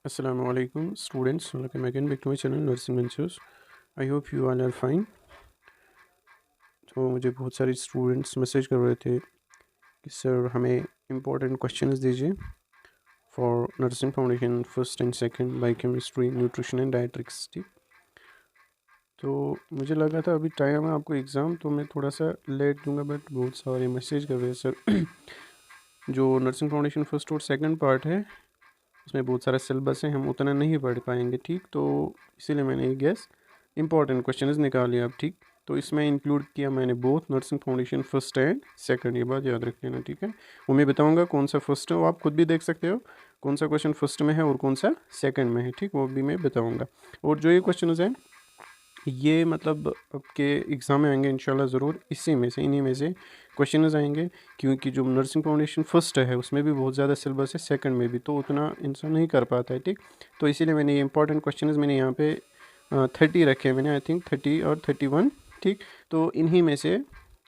Assalamu alaikum students, welcome again back to my channel Nursing Ventures. I hope you all are fine. तो मुझे बहुत सारे students message कर रहे थे कि सर हमें इम्पोर्टेंट क्वेश्चंस दीजिए for nursing foundation first and second biochemistry nutrition and dietetics. ठीक, तो मुझे लगा था अभी टाइम है आपको एग्ज़ाम, तो मैं थोड़ा सा लेट दूंगा, बट बहुत सारे मैसेज कर रहे हैं सर जो नर्सिंग फाउंडेशन फर्स्ट और सेकंड पार्ट है उसमें बहुत सारा सिलेबस है, हम उतना नहीं पढ़ पाएंगे। ठीक, तो इसीलिए मैंने ये गैस इंपॉर्टेंट क्वेश्चंस निकाल लिया। अब ठीक, तो इसमें इंक्लूड किया मैंने both nursing foundation first and second, ये बात याद रख लेना। ठीक है, वो मैं बताऊंगा कौन सा फर्स्ट है, वो आप खुद भी देख सकते हो कौन सा क्वेश्चन फर्स्ट में है और कौन सा सेकंड में है। ठीक, वो भी मैं बताऊँगा। और जो ये क्वेश्चन हैं ये मतलब आपके एग्ज़ाम में आएंगे इंशाल्लाह ज़रूर, इसी में से इन्हीं में से क्वेश्चंस आएंगे, क्योंकि जो नर्सिंग फाउंडेशन फर्स्ट है उसमें भी बहुत ज़्यादा सिलेबस है, सेकंड में भी तो उतना इंसान नहीं कर पाता है। ठीक, तो इसीलिए मैंने ये इंपॉर्टेंट क्वेश्चंस मैंने यहाँ पे 30 रखे हैं मैंने, आई थिंक 30 और 31। ठीक, तो इन्हीं में से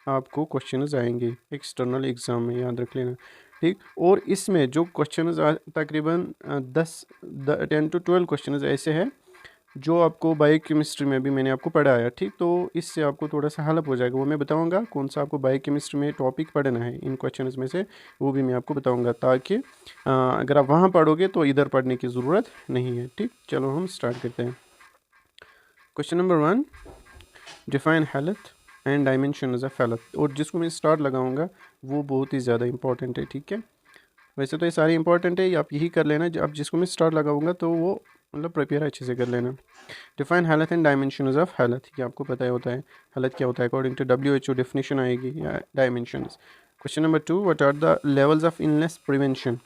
आपको क्वेश्चंस आएंगे एक्सटर्नल एग्ज़ाम में, याद रख लेना। ठीक, और इसमें जो क्वेश्चंस तकरीबन 10 to 12 क्वेश्चंस ऐसे हैं जो आपको बायोकेमिस्ट्री में भी मैंने आपको पढ़ाया। ठीक, तो इससे आपको थोड़ा सा हेल्प हो जाएगा, वो मैं बताऊंगा कौन सा आपको बायोकेमिस्ट्री में टॉपिक पढ़ना है इन क्वेश्चंस में से, वो भी मैं आपको बताऊंगा, ताकि अगर आप वहाँ पढ़ोगे तो इधर पढ़ने की ज़रूरत नहीं है। ठीक, चलो हम स्टार्ट करते हैं। Question number 1, define health and dimension of health. और जिसको मैं स्टार्ट लगाऊंगा वो बहुत ही ज़्यादा इंपॉर्टेंट है। ठीक है, वैसे तो ये सारे इंपॉर्टेंट है, आप यही कर लेना। अब जिसको मैं स्टार्ट लगाऊंगा तो वो मतलब प्रिपेयर अच्छे से कर लेना। Define health and dimensions of health, ये आपको पता ही होता है हेल्थ क्या होता है अकॉर्डिंग टू WHO डेफिनेशन आएगी या dimensions. Question number 2, what are the levels of illness prevention,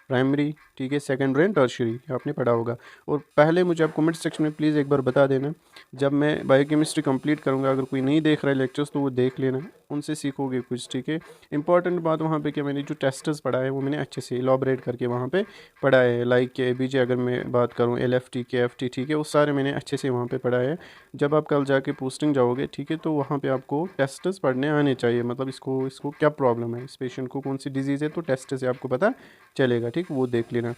primary, ठीक है, सेकेंडरी एंड टर्शियरी, आपने पढ़ा होगा। और पहले मुझे आप कमेंट सेक्शन में प्लीज़ एक बार बता देना, जब मैं बायोकेमिस्ट्री कंप्लीट करूँगा, अगर कोई नहीं देख रहा है लेक्चर्स तो वो देख लेना, उनसे सीखोगे कुछ। ठीक है, इंपॉर्टेंट बात वहाँ पे क्या, मैंने जो टेस्टर्स पढ़ा है वो मैंने अच्छे से इलाबरेट करके वहाँ पे पढ़ा है, लाइक के ABJ अगर मैं बात करूँ, LFT KFT, ठीक है, वो सारे मैंने अच्छे से वहाँ पे पढ़ा है। जब आप कल जाके पोस्टिंग जाओगे, ठीक है, तो वहाँ पे आपको टेस्टर्स पढ़ने आने चाहिए, मतलब इसको इसको क्या प्रॉब्लम है, इस पेशेंट को कौन सी डिजीज़ है, तो टेस्ट से आपको पता चलेगा। ठीक, वो देख लेना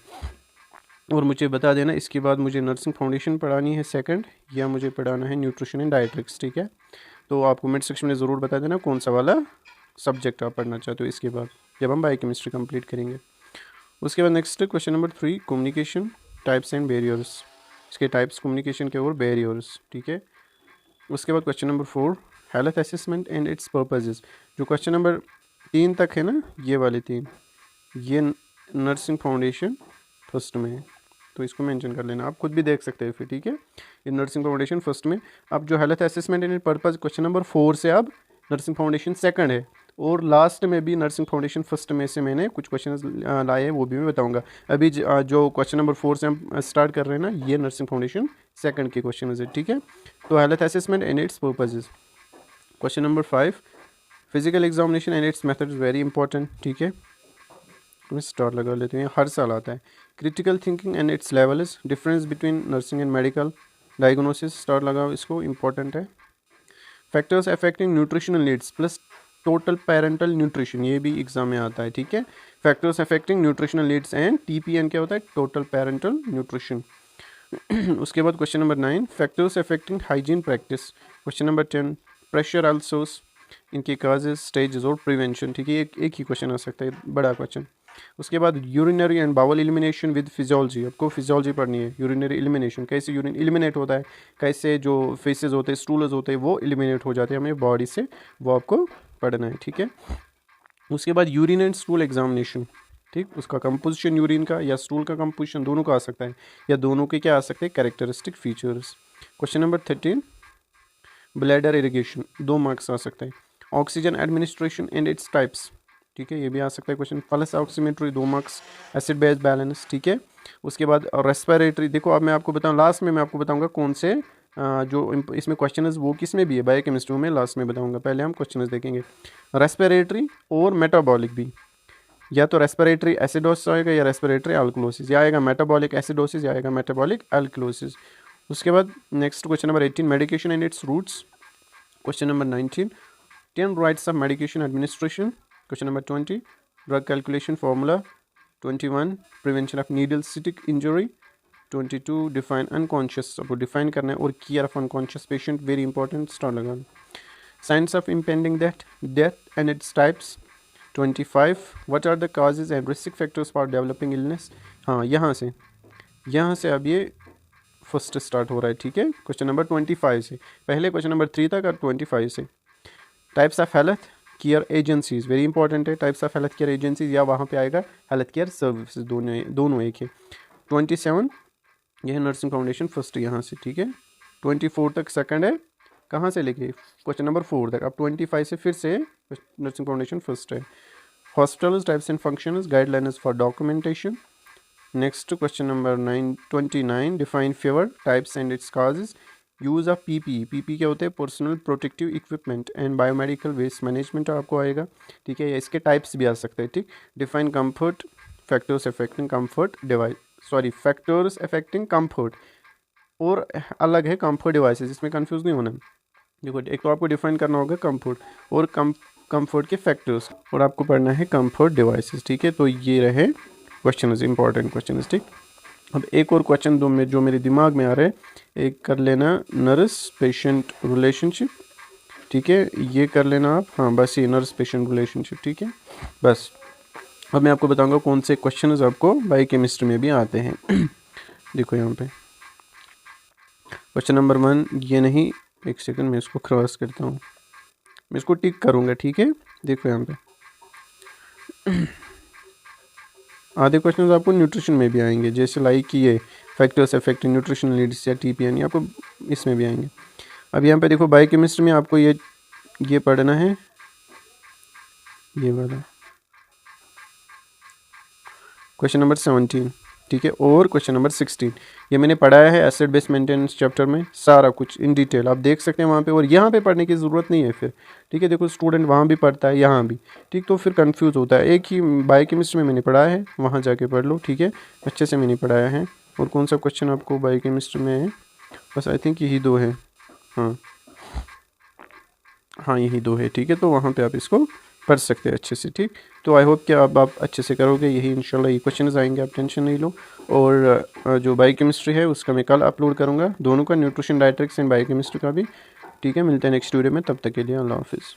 और मुझे बता देना। इसके बाद मुझे नर्सिंग फाउंडेशन पढ़ानी है सेकंड, या मुझे पढ़ाना है न्यूट्रिशन एंड डाइट्रिक्स। ठीक है, तो आप कमेंट सेक्शन में ज़रूर बता देना कौन सा वाला सब्जेक्ट आप पढ़ना चाहते हो इसके बाद, जब हम बायोकेमिस्ट्री कंप्लीट करेंगे। उसके बाद next question number 3, communication types and barriers, इसके टाइप्स कम्युनिकेशन के और बैरियर्स। ठीक है, उसके बाद question number 4, health assessment and it's purposes. जो क्वेश्चन नंबर 3 तक है ना, ये वाले 3, ये नर्सिंग फाउंडेशन फर्स्ट में है, तो इसको मेंशन कर लेना, आप खुद भी देख सकते हैं फिर। ठीक है, इन नर्सिंग फाउंडेशन फर्स्ट में, अब जो health assessment and purpose question number 4 से अब नर्सिंग फाउंडेशन सेकंड है, और लास्ट में भी नर्सिंग फाउंडेशन फर्स्ट में से मैंने कुछ क्वेश्चन लाए हैं, वो भी मैं बताऊंगा। अभी जो क्वेश्चन नंबर 4 से हम स्टार्ट कर रहे हैं ना, ये नर्सिंग फाउंडेशन सेकंड के क्वेश्चन है। ठीक है, तो health assessment and it's purposes. Question number 5, physical examination and it's method very important. ठीक है, मैं स्टार लगा लेते हैं, हर साल आता है। Critical thinking and it's levels, difference between nursing and medical, diagnosis, star लगाओ, इसको इंपॉर्टेंट है। Factors affecting nutritional needs plus total parental nutrition, ये भी एग्जाम में आता है। ठीक है, factors affecting nutritional needs and TPN क्या होता है, टोटल पेरेंटल न्यूट्रिशन। उसके बाद question number 9, factors affecting hygiene practice. Question number 10, pressure ulcers, इनके काजेज, स्टेजेस और प्रिवेंशन। ठीक है, एक ही क्वेश्चन आ सकता है, बड़ा क्वेश्चन। उसके बाद urinary and bowel elimination with physiology, आपको फिजियोलॉजी पढ़नी है। यूरिनरी एलिमिनेशन, कैसे यूरिन एलिमिनेट होता है, कैसे जो फेसेस होते हैं, स्टूल्स होते हैं, वो एलिमिनेट हो जाते हैं हमें बॉडी से, वो आपको पढ़ना है। ठीक है, उसके बाद यूरिन एंड स्टूल एग्जामिनेशन। ठीक, उसका कंपोजिशन यूरिन का या स्टूल का कंपोजिशन दोनों का आ सकता है, या दोनों के क्या आ सकते हैं, characteristic features. Question number 13, bladder irrigation, 2 marks आ सकते हैं। Oxygen administration and its types, ठीक है, ये भी आ सकता है question. Pulse oximetry, 2 marks. Acid base balance, ठीक है। उसके बाद रेस्पिरेटरी, देखो अब मैं आपको बताऊँ, लास्ट में मैं आपको बताऊँगा कौन से जो इसमें क्वेश्चन वो किस में भी है, बायोकेमिस्ट्री में लास्ट में बताऊँगा, पहले हम क्वेश्चन देखेंगे। रेस्पिरेटरी और मेटाबॉलिक भी, या तो रेस्पिरेटरी एसिडोसिस आएगा या रेस्पिरेटरी अल्कलोसिस, या आएगा मेटाबॉलिक एसिडोसिस या आएगा मेटाबॉलिक अल्कलोसिस। उसके बाद next question number 18, medication and its routes. Question number 19, 10 rights of medication administration. Question number 20, drug calculation formula. 21, prevention of needle stick injury. 22 define unconscious, आपको define करना है, और care of unconscious patient, very important, star लगाना। Signs of impending death and its types. 25 what are the causes and risk factors for developing illness. हाँ, यहाँ से अब ये फर्स्ट स्टार्ट हो रहा है, ठीक है, क्वेश्चन नंबर 25 से, पहले क्वेश्चन नंबर 3 तक और 25 से। Types of health care agencies, very important है, types of health care agencies, या वहाँ पे आएगा हेल्थ केयर सर्विसेज, दोनों एक है। 27 यह है नर्सिंग फाउंडेशन फर्स्ट यहाँ से, ठीक है। 24 तक सेकंड है, कहाँ से लेके क्वेश्चन नंबर 4 तक। अब 25 से फिर से नर्सिंग फाउंडेशन फर्स्ट है। Hospitals types and functions, guidelines for documentation. Next question number 29 define fever types and its causes. Use of PP क्या होते हैं, personal protective equipment and biomedical waste management आपको आएगा, ठीक है, या इसके टाइप्स भी आ सकते हैं, ठीक। Define comfort factors affecting comfort device, factors affecting comfort, और अलग है कंफर्ट डिवाइसेस, इसमें कंफ्यूज नहीं होना। देखो, एक तो आपको डिफाइन करना होगा कंफर्ट और कंफर्ट के फैक्टर्स, और आपको पढ़ना है कंफर्ट डिवाइसेस, ठीक है। तो ये रहे क्वेश्चन, इंपॉर्टेंट क्वेश्चन, ठीक। अब एक और क्वेश्चन जो मेरे दिमाग में आ रहा है, एक कर लेना नर्स पेशेंट रिलेशनशिप, ठीक है, ये कर लेना आप। हाँ, बस ये नर्स पेशेंट रिलेशनशिप, ठीक है, बस। अब मैं आपको बताऊंगा कौन से क्वेश्चंस आपको बायोकेमिस्ट्री में भी आते हैं। देखो यहाँ पे क्वेश्चन नंबर 1, ये नहीं, एक सेकंड मैं इसको क्रॉस करता हूँ, मैं इसको टिक करूँगा, ठीक है। देखो यहाँ पे आधे क्वेश्चन आपको न्यूट्रिशन में भी आएंगे, जैसे लाइक कि ये फैक्टर्स अफेक्टिंग न्यूट्रिशन नीड्स या TPN, आपको इसमें भी आएंगे। अब यहाँ पे देखो बायोकेमिस्ट्री में आपको ये पढ़ना है, ये वाला क्वेश्चन नंबर 17, ठीक है, और क्वेश्चन नंबर 16 ये मैंने पढ़ाया है एसिड बेस मेंटेनेंस चैप्टर में, सारा कुछ इन डिटेल आप देख सकते हैं वहाँ पे, और यहाँ पे पढ़ने की ज़रूरत नहीं है फिर, ठीक है। देखो स्टूडेंट वहाँ भी पढ़ता है, यहाँ भी, ठीक, तो फिर कंफ्यूज होता है। एक ही बायोकेमिस्ट्री में मैंने पढ़ाया है, वहाँ जाके पढ़ लो, ठीक है, अच्छे से मैंने पढ़ाया है। और कौन सा क्वेश्चन आपको बायोकेमिस्ट्री में है, बस आई थिंक यही 2 है, हाँ यही 2 है, ठीक है, तो वहाँ पर आप इसको पढ़ सकते हैं अच्छे से, ठीक। तो आई होप कि अब आप अच्छे से करोगे, यही इंशाल्लाह ये क्वेश्चंस आएंगे, आप टेंशन नहीं लो। और जो बायोकेमिस्ट्री है उसका मैं कल अपलोड करूँगा, दोनों का, न्यूट्रिशन डायट्रिक्स एंड बायोकेमिस्ट्री का भी, ठीक है। मिलते हैं नेक्स्ट वीडियो में, तब तक के लिए अल्लाह हाफिज़।